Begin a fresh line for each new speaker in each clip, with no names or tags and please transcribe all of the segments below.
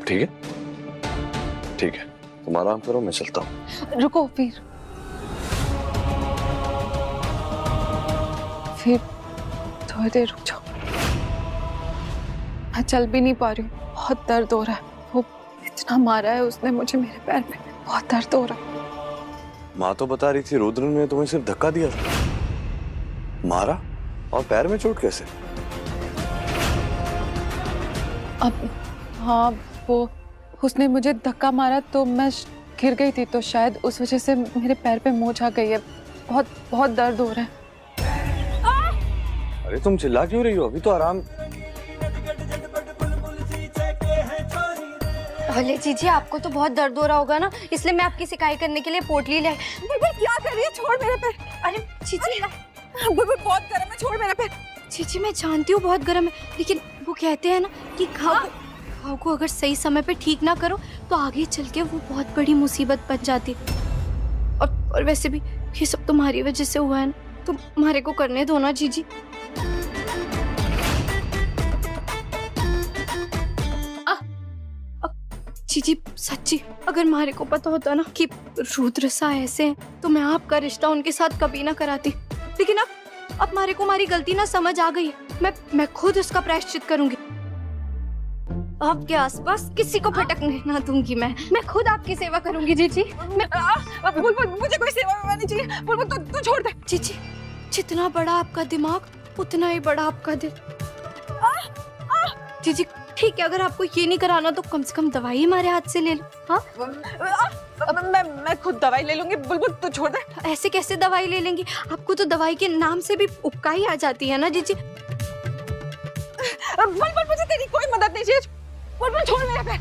अब ठीक है? ठीक है, तुम आराम करो, मैं चलता हूँ।
रुको वीर, थोड़ी देर रुक जाओ। मैं चल भी नहीं पा रही हूँ, बहुत दर्द हो रहा है। वो इतना मारा है उसने मुझे मेरे पैर में, बहुत दर्द हो रहा है।
माँ तो बता रही थी रुद्र ने तुम्हें सिर्फ धक्का दिया था। मारा? और पैर में चोट कैसे?
अब हाँ, वो उसने मुझे धक्का मारा तो मैं गिर गई थी, तो शायद उस वजह से मेरे पैर पे मोच आ गई है। बहुत बहुत दर्द हो रहा है।
अरे तुम चिल्ला क्यों रही हो? अभी तो आराम।
भले जीजी, आपको तो बहुत दर्द हो रहा होगा ना, इसलिए मैं आपकी सिकाई करने के लिए पोटली लाई।
बुलबुल क्या कर रही है? छोड़ मेरे पैर।
अरे जीजी,
बुलबुल बहुत गर्म है, छोड़ मेरे पैर।
जीजी मैं जानती हूँ बहुत गर्म है, लेकिन वो कहते हैं ना कि घाव को अगर सही समय पे ठीक ना करो तो आगे चल के वो बहुत बड़ी मुसीबत बन जाती है। और वैसे भी ये सब तुम्हारी वजह से हुआ है ना, तो हमारे को करने दो ना जीजी। जीजी सच्ची, अगर मारे को पता होता ना कि रुद्र सा ऐसे हैं, तो मैं आपका रिश्ता उनके साथ कभी ना कराती। लेकिन अब मारे को हमारी गलती ना समझ आ गई है। मैं खुद उसका प्रायश्चित करूंगी। आपके आसपास किसी को भटकने ना दूंगी। मैं खुद आपकी सेवा करूंगी जीजी।
बुलबुल मुझे कोई सेवा वेवा नहीं चाहिए। बुलबुल तू छोड़ दे।
जीजी, जितना बड़ा आपका दिमाग उतना ही बड़ा आपका दिल। जीजी ठीक है, अगर आपको ये नहीं कराना तो कम से कम दवाई हमारे हाथ से ले लो। हाँ,
मैं खुद दवाई ले लूंगी। बुलबुल तू छोड़ दे।
ऐसे कैसे दवाई ले लेंगी? आपको तो दवाई के नाम से भी उबकाई आ जाती है ना जीजी।
बुलबुल मुझे तेरी कोई मदद नहीं चाहिए। बुलबुल छोड़ मेरे पैर।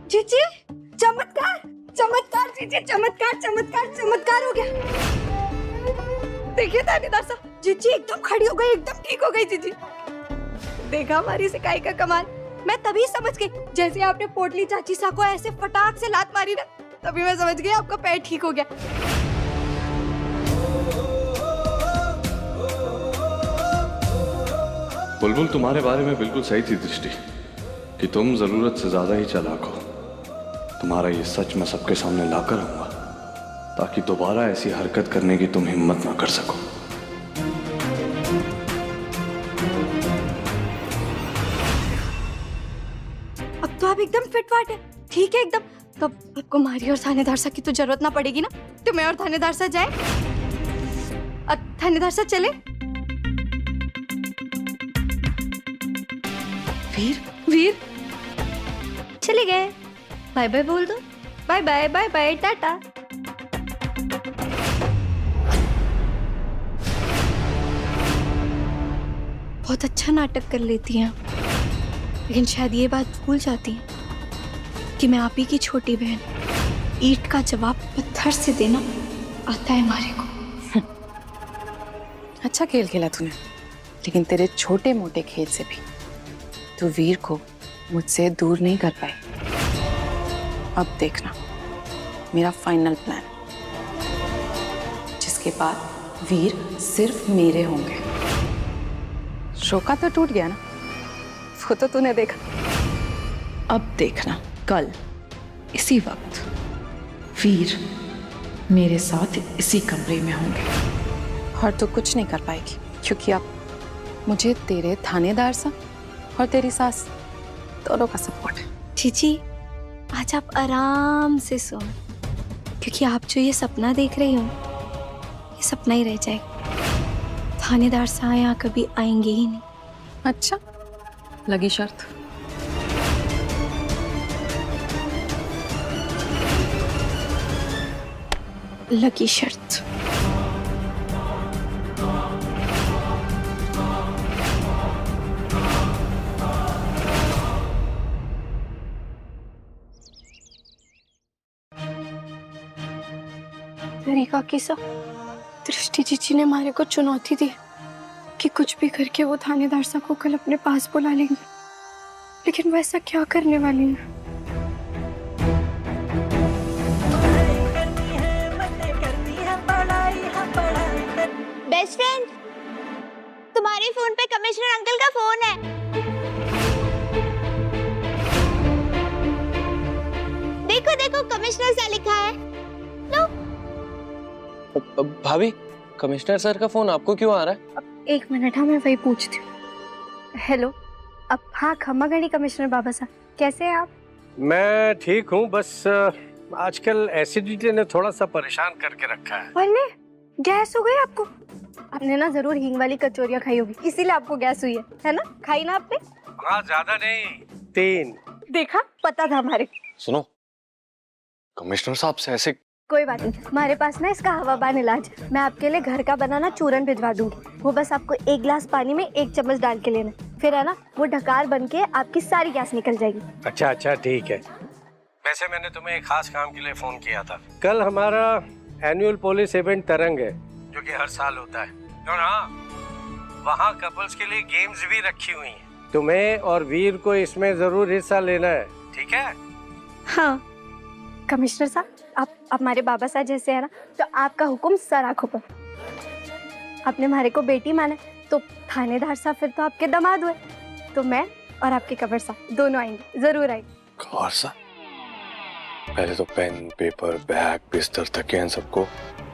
जीजी चमत्कार, चमत्कार जीजी, चमत्कार चमत्कार चमत्कार हो गया। देखिए थानेदार साहब, जीजी एकदम खड़ी हो गई, एकदम ठीक हो गई जीजी। देखा हमारी सिकाई का कमाल। मैं तभी समझ गई, जैसे आपने पोटली चाची सा को ऐसे फटाक से लात मारी ना, तभी मैं समझ गई आपका पैर ठीक हो गया।
बुलबुल तुम्हारे बारे में बिल्कुल सही थी दृष्टि कि तुम जरूरत से ज्यादा ही चालाक हो। तुम्हारा ये सच मैं सबके सामने लाकर रहूंगा ताकि दोबारा ऐसी हरकत करने की तुम हिम्मत ना कर सको।
अब तो आप एकदम फिट फाट है, ठीक है एकदम। तो आपको मारी और थानेदार साहब की तो जरूरत ना पड़ेगी ना। तो मैं और थानेदार साहब जाए, थानेदार साहब चले। वीर चले गए। बाय बाय बोल दो। Bye bye, bye bye, tata. बहुत अच्छा नाटक कर लेती हैं, लेकिन शायद ये बात भूल जाती हैं कि मैं आप ही की छोटी बहन। ईंट का जवाब पत्थर से देना आता है हमारे को।
अच्छा खेल खेला तूने, लेकिन तेरे छोटे मोटे खेल से भी तू वीर को मुझसे दूर नहीं कर पाई। अब देखना मेरा फाइनल प्लान, जिसके बाद वीर सिर्फ मेरे होंगे। शोका तो टूट गया ना, वो तो तूने देखा। अब देखना कल इसी वक्त वीर मेरे साथ इसी कमरे में होंगे। और तू कुछ नहीं कर पाएगी, क्योंकि अब मुझे तेरे थानेदार साहब और तेरी सास दोनों का सपोर्ट है।
जीजी आज आप आराम से सो, क्योंकि आप जो ये सपना देख रही हो ये सपना ही रह जाएगा। थानेदार साहब यहाँ कभी आएंगे ही नहीं।
अच्छा, लगी शर्त।
लगी शर्त। तरीका किसा दृष्टि जीजी ने हमारे को चुनौती दी कि कुछ भी करके वो थानेदार साहब को कल अपने पास बुला लेंगे। लेकिन वैसा क्या करने वाली हूँ?
बेस्ट फ्रेंड, तुम्हारे फोन पे कमिश्नर अंकल का फोन है। देखो देखो, कमिश्नर सा लिखा है। लो।
भाभी, कमिश्नर सर का फोन आपको क्यों आ रहा है?
एक मिनट, हाँ मैं वही पूछती हूँ। हेलो, अब हाँ खम्मा गणी कमिश्नर बाबा साहब, कैसे हैं आप?
मैं ठीक हूँ, बस आजकल एसिडिटी ने थोड़ा सा परेशान करके रखा है।
अरे गैस हो गई आपको? आपने ना जरूर हींग वाली कचौरियाँ खाई होगी, इसीलिए आपको गैस हुई है ना? खाई ना आपने?
हाँ, ज्यादा नहीं, 3।
देखा, पता था हमारे।
सुनो, कमिश्नर साहब से ऐसे
कोई बात नहीं, हमारे पास ना इसका हवाबान इलाज। मैं आपके लिए घर का बनाना चूरन भिजवा दूंगी। वो बस आपको 1 गिलास पानी में 1 चम्मच डाल के लेना, फिर है ना वो ढकार बन के आपकी सारी गैस निकल जाएगी।
अच्छा अच्छा, ठीक है। वैसे मैंने तुम्हें एक खास काम के लिए फोन किया था। कल हमारा एनुअल पुलिस इवेंट तरंग है, जो कि हर साल होता है। और हाँ, वहाँ कपल्स के लिए गेम्स भी रखी हुई हैं। तुम्हें और वीर को इसमें जरूर हिस्सा लेना है, ठीक है?
हाँ कमिश्नर साहब, आप हमारे बाबा साहब जैसे है ना, तो आपका हुक्म सर आंखों पर। आपने हमारे को बेटी माना, तो थानेदार साहब फिर तो आपके दामाद हुए। तो मैं और आपके कबर साहब दोनों आएंगे, जरूर आएंगे।
और सा पहले तो पेन, पेपर, बैग, बिस्तर, तकिया, सबको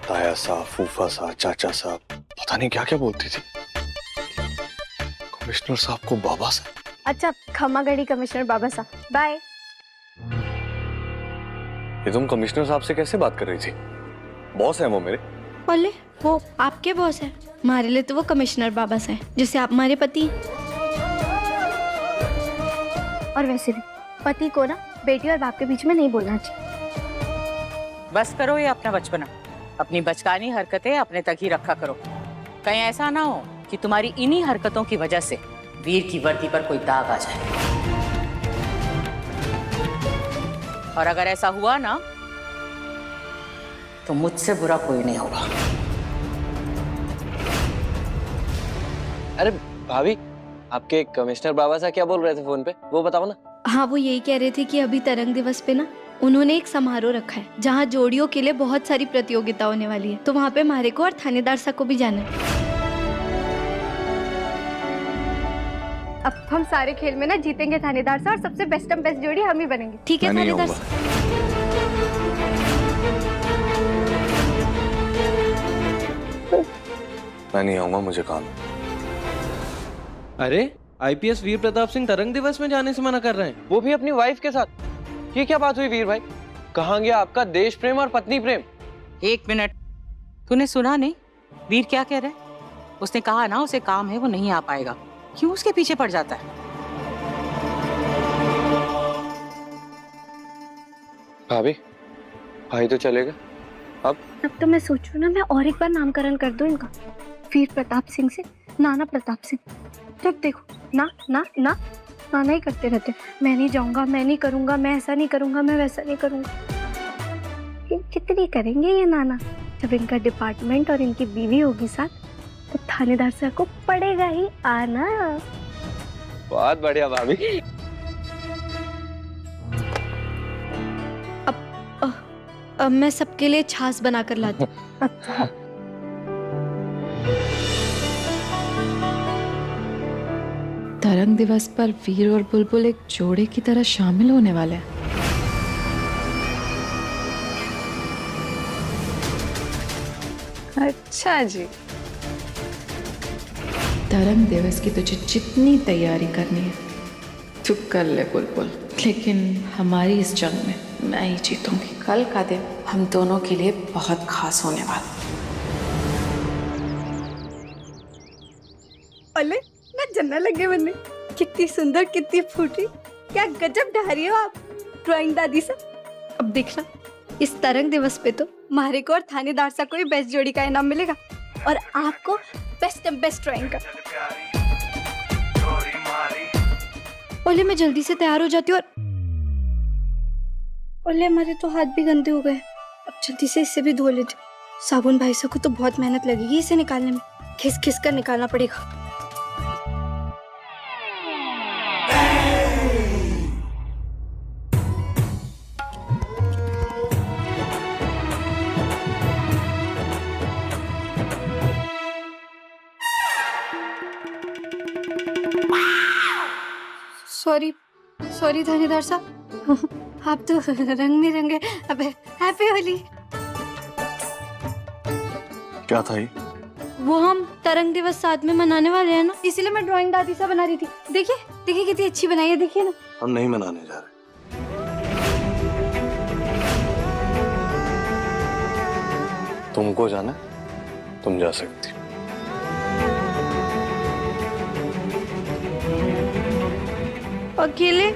ताया साहब, फूफा साहब, चाचा साहब, पता नहीं क्या क्या बोलती थी। कमिश्नर साहब को बाबा साहब।
अच्छा, खम्मा गढ़ी कमिश्नर बाबा साहब, बाय।
ये तुम कमिश्नर साहब से कैसे बात कर रही थी? बॉस है वो मेरे।
बोले वो आपके बॉस है, हमारे लिए तो वो कमिश्नर बाबा से हैं, जैसे आप हमारे पति।
और वैसे भी पति को ना बेटी और बाप के बीच में नहीं बोलना चाहिए।
बस करो ये अपना बचपना, अपनी बचकानी हरकतें अपने तक ही रखा करो। कहीं ऐसा ना हो कि तुम्हारी इन्हीं हरकतों की वजह से वीर की वर्दी पर कोई दाग आ जाए। और अगर ऐसा हुआ ना, तो मुझसे बुरा कोई नहीं होगा।
अरे भाभी, आपके कमिश्नर बाबा साहब क्या बोल रहे थे फोन पे, वो बताओ ना।
हाँ, वो यही कह रहे थे कि अभी तरंग दिवस पे ना उन्होंने एक समारोह रखा है, जहाँ जोड़ियों के लिए बहुत सारी प्रतियोगिता होने वाली है, तो वहाँ पे हमारे को और थानेदार साहब को भी जाना है।
अब हम सारे खेल में ना जीतेंगे थानेदार साहब, और सबसे बेस्ट जोड़ी हम ही बनेंगे।
ठीक है
मैं नहीं
थानेदार
आऊंगा। मैं नहीं आऊंगा, मुझे काम है।
अरे आईपीएस वीर प्रताप सिंह तरंग दिवस में जाने से मना कर रहे हैं, वो भी अपनी वाइफ के साथ। ये क्या बात हुई वीर भाई? कहाँ गया आपका देश प्रेम और पत्नी प्रेम?
एक मिनट, तूने सुना नहीं वीर क्या कह रहा है? उसने कहा ना उसे काम है, वो नहीं आ पाएगा। क्यों उसके पीछे पड़ जाता है?
भाभी, भाई तो चलेगा अब
तो मैं सोचूं ना, मैं और एक बार नामकरण कर दूं इनका, वीर प्रताप सिंह से नाना प्रताप सिंह। जब देखो ना ना ना नाना ही करते रहते। मैं नहीं जाऊंगा, मैं नहीं करूंगा, मैं ऐसा नहीं करूंगा, मैं वैसा नहीं करूंगा। ये कितनी करेंगे ये नाना? जब इनका डिपार्टमेंट और इनकी बीवी होगी साथ, तो थानेदार साहब को पड़ेगा ही आना।
बहुत बढ़िया भाभी।
अब मैं सबके लिए छाछ बना कर लाती हूँ।
अच्छा,
तरंग दिवस पर वीर और बुलबुल एक जोड़े की तरह शामिल होने वाले हैं। अच्छा जी, तरंग दिवस की तुझे जितनी तैयारी करनी है तू कर ले बुलबुल, लेकिन हमारी इस जंग में मैं ही जीतूंगी। कल का दिन हम दोनों के लिए बहुत खास होने वाला।
अले ना जन्ना लगे बनने, कितनी सुंदर, कितनी फूटी, क्या गजब ढारी हो आप ड्राइंग दादी से।
अब देखना, इस तरंग दिवस पे तो
मारे को और थानेदार साहब को भी बेस्ट जोड़ी का इनाम मिलेगा, और आपको बेस्ट ड्राइंग का।
ओले मैं जल्दी से तैयार हो जाती हूँ। और
ओले हमारे तो हाथ भी गंदे हो गए, अब जल्दी से इससे भी धो लेते। साबुन भाई साहब को तो बहुत मेहनत लगेगी इसे निकालने में, खिस खिस कर निकालना पड़ेगा।
सॉरी सॉरी थानेदार साहब, आप तो रंग बिरंगे। अबे हैप्पी होली।
क्या था ये?
वो हम तरंग दिवस साथ में मनाने वाले हैं ना, इसीलिए मैं ड्राइंग दादी सा बना रही थी। देखिए देखिए कितनी अच्छी बनाई है, देखिए ना।
हम नहीं मनाने जा रहे। तुमको जाना है, तुम जा सकती हो।
अकेले?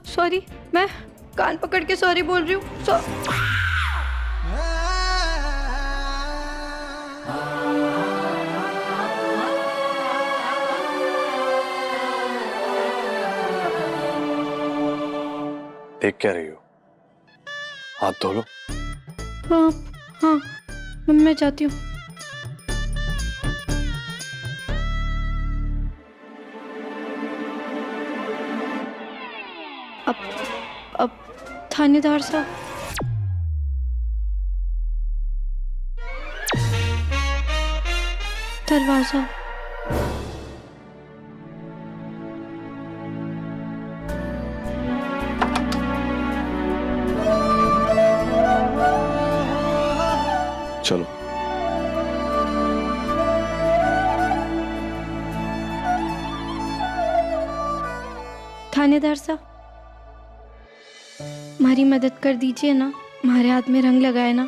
सॉरी, मैं कान पकड़ के सॉरी बोल रही हूँ।
देख क्या रही हो? हाथ धो लो।
हाँ हाँ, मैं जाती हूँ। अब थानेदार साहब, दरवाजा।
चलो।
थानेदार साहब, हमारी मदद कर दीजिए ना, हमारे हाथ में रंग लगाए ना।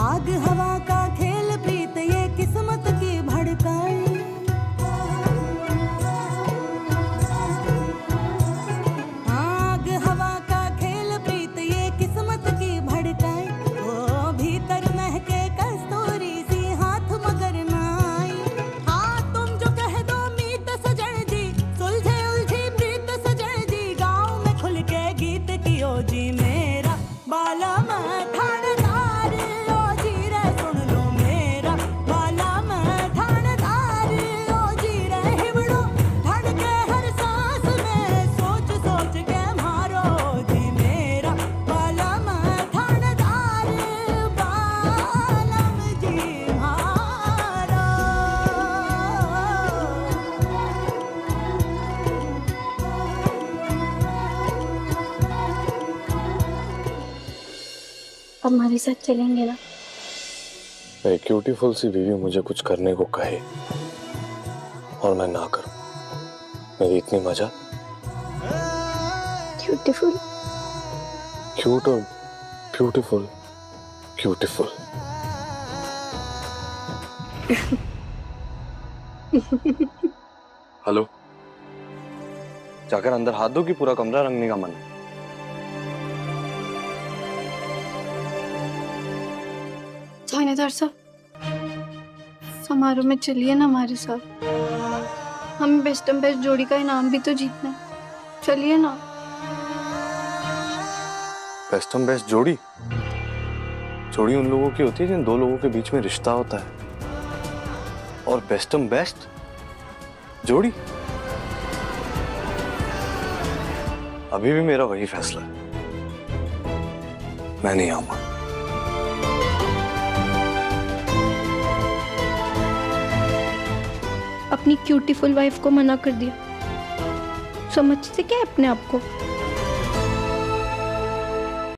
आग हवा का खेल प्रीत ये किस्मत की भड़काई, आग हवा का खेल प्रीत ये किस्मत की भड़काई, वो भीतर महके कस्तूरी सी हाथ मगर ना आई। हाँ तुम जो कह दो मीत सजन जी, सुलझे उलझी प्रीत सजन जी, गाँव में खुल के गीत कियो जी मेरा बाला मैं थानेदार, ओ जी रे सुन लो मेरा बाला मैं थानेदार, ओ जी रे हिवड़ो धड़के हर सांस में, सोच सोच के मारो जी मेरा बाला मैं थानेदार, बालम जी मारो।
अब हमारे साथ चलेंगे ना?
एक ब्यूटीफुल सी बीवी मुझे कुछ करने को कहे और मैं ना करूं, मेरी इतनी मजा।
ब्यूटीफुल,
क्यूट और ब्यूटीफुल, ब्यूटीफुल। हेलो, जाकर अंदर हाथ दो कि पूरा कमरा रंगने का मन है।
थानेदार साहब, समारोह में चलिए ना हमारे साथ, हमें बेस्ट जोड़ी का इनाम भी तो जीतना है, चलिए ना।
बेस्ट जोड़ी? जोड़ी उन लोगों की होती है जिन दो लोगों के बीच में रिश्ता होता है, और बेस्ट जोड़ी अभी भी मेरा वही फैसला है, मैं नहीं आऊंगा।
अपनी क्यूटीफुल वाइफ को मना कर दिया, समझते क्या है अपने आप को?